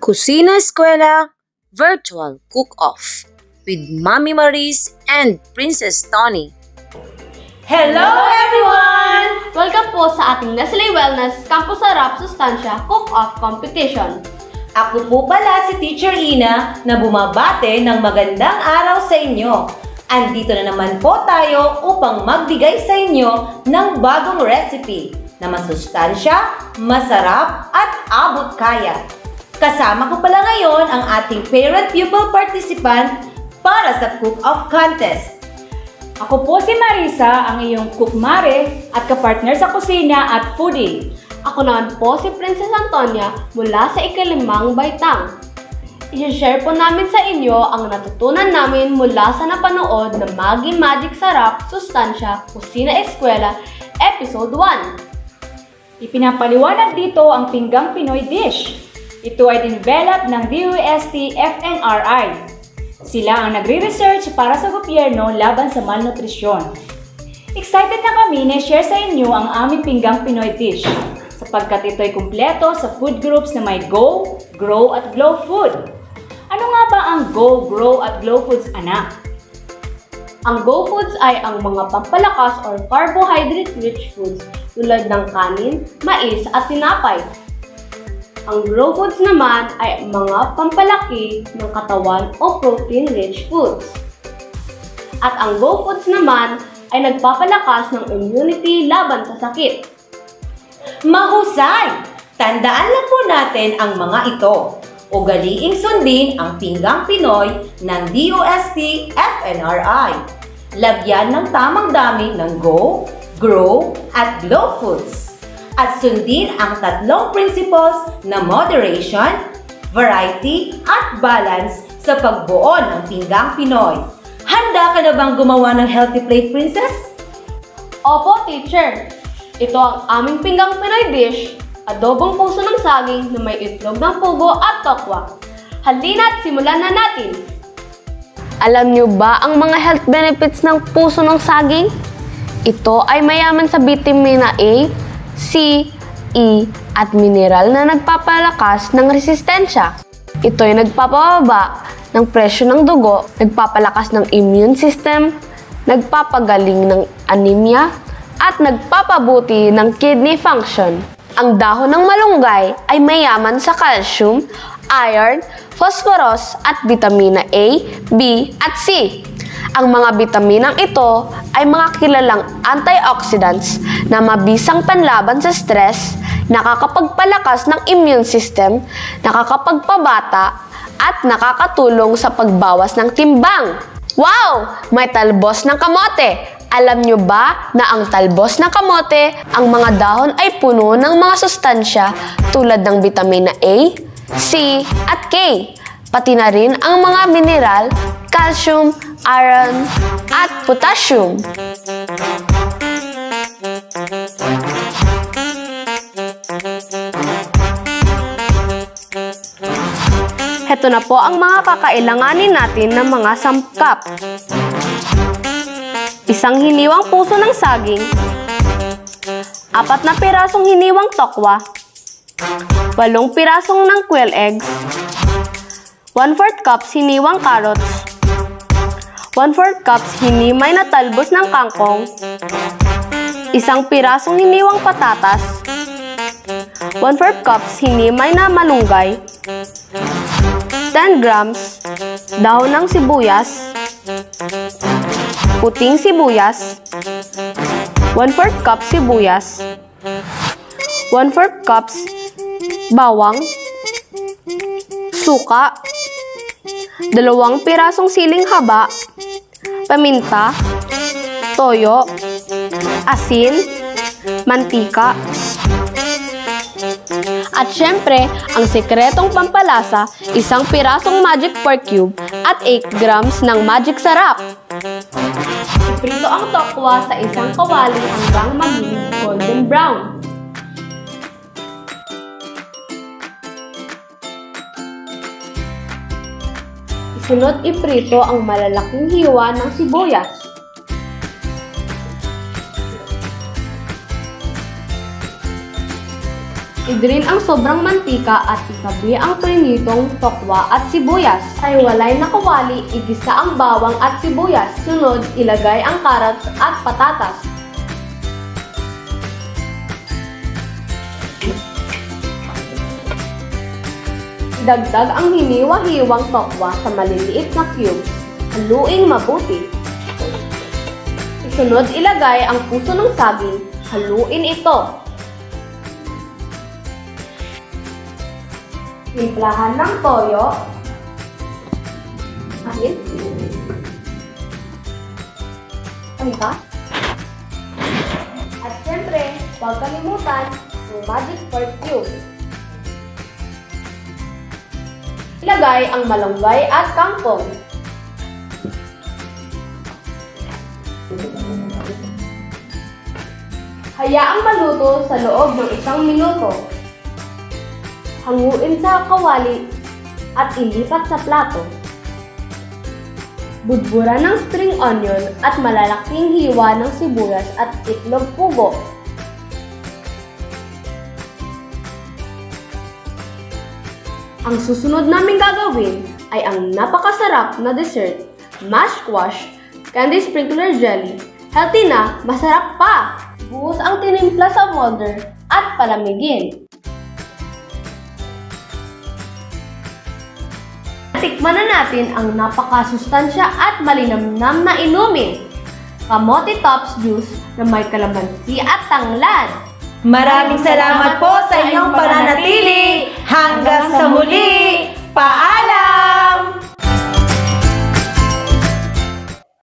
Kusina Eskwela Virtual Cook-Off with Mami Maris and Princess Tony. Hello everyone! Welcome po sa ating Nestle Wellness Campus Sarap Sustansya Cook-Off Competition. Ako po pala si Teacher Ina na bumabate ng magandang araw sa inyo. Andito na naman po tayo upang magbigay sa inyo ng bagong recipe na masustansya, masarap at abot kaya. Kasama ko pala ngayon ang ating parent-pupil participant para sa cook-off contest. Ako po si Marisa, ang iyong cookmare at kapartner sa kusina at foodie. Ako naman po si Princess Antonia mula sa ikalimang baitang. I-share po namin sa inyo ang natutunan namin mula sa napanood na Maggi Magic Sarap Sustansya Kusina Eskwela Episode 1. Ipinapaliwanag dito ang pinggang Pinoy dish. Ito ay dinvelop ng DOST-FNRI. Sila ang nagre-research para sa gobyerno laban sa malnutrisyon. Excited na kami na share sa inyo ang aming pinggang Pinoy dish sapagkat ito ay kumpleto sa food groups na may Go, Grow at Glow food. Ano nga ba ang Go, Grow at Glow foods, anak? Ang Go Foods ay ang mga pampalakas or carbohydrate-rich foods tulad ng kanin, mais at tinapay. Ang Grow Foods naman ay mga pampalaki ng katawan o protein-rich foods. At ang Go Foods naman ay nagpapalakas ng immunity laban sa sakit. Mahusay! Tandaan lang po natin ang mga ito. Ugaliing sundin ang pinggang Pinoy ng DOST-FNRI. Lagyan ng tamang dami ng Go, Grow at Glow foods. At sundin ang tatlong principles na moderation, variety at balance sa pagbuo ng pinggang Pinoy. Handa ka na bang gumawa ng healthy plate, Princess? Opo, teacher! Ito ang aming pinggang Pinoy dish, adobong puso ng saging na may itlog ng pugo at tokwa. Halina't simulan na natin! Alam niyo ba ang mga health benefits ng puso ng saging? Ito ay mayaman sa bitamina A, C, E, at mineral na nagpapalakas ng resistensya. Ito ay nagpapababa ng presyo ng dugo, nagpapalakas ng immune system, nagpapagaling ng anemia, at nagpapabuti ng kidney function. Ang dahon ng malunggay ay mayaman sa calcium, iron, phosphorus at vitamina A, B at C. Ang mga bitaminang ito ay mga kilalang antioxidants na mabisang panlaban sa stress, nakakapagpalakas ng immune system, nakakapagpabata, at nakakatulong sa pagbawas ng timbang. Wow! May talbos ng kamote! Alam nyo ba na ang talbos ng kamote, ang mga dahon ay puno ng mga sustansya tulad ng vitamina A, C, at K, pati na rin ang mga mineral, calcium, iron, at potassium. Heto na po ang mga kakailanganin natin ng mga sangkap. Isang hiniwang puso ng saging, 4 na pirasong hiniwang tokwa, 8 pirasong ng quail eggs, 1/4 cups hiniwang carrots, 1/4 cups hinimay na talbos ng kangkong, 1 pirasong hiniwang patatas, 1/4 cups hinimay na malunggay, 10 grams dahon ng sibuyas, puting sibuyas, 1/4 cup sibuyas, 1/4 cups bawang, suka, 2 pirasong siling haba, paminta, toyo, asin, mantika, at syempre, ang sekretong pampalasa, 1 pirasong magic pork cube at 8 grams ng magic sarap. Iprito ang tokwa sa isang kawali hanggang maging golden brown. Isunod iprito ang malalaking hiwa ng sibuyas. I-drain ang sobrang mantika at itabi ang prinitong tokwa at sibuyas. Ay walay na kawali, igisa ang bawang at sibuyas. Sunod, ilagay ang carrots at patatas. Idagdag ang hiniwa-hiwang tokwa sa maliliit na cubes. Haluin mabuti. Isunod, ilagay ang puso ng saging. Haluin ito. Timplahan ng toyo. Asin. Panika. At syempre, huwag kalimutan ng magic cube. Ilagay ang malunggay at kangkong. Hayaang maluto sa loob ng 1 minuto. Hanguin sa kawali at ilipat sa plato. Budburan ng spring onion at malalaking hiwa ng sibuyas at itlog pugo. Ang susunod naming gagawin ay ang napakasarap na dessert, mashed squash, candy sprinkler jelly. Healthy na, masarap pa! Buhos ang tinimpla sa molder at palamigin. Tikman na natin ang napakasustansya at malinamnam na inumin. Kamote Tops Juice na may kalamansi at tanglad. Maraming salamat po sa inyong pananatili. Hanggang sa muli. Paalam!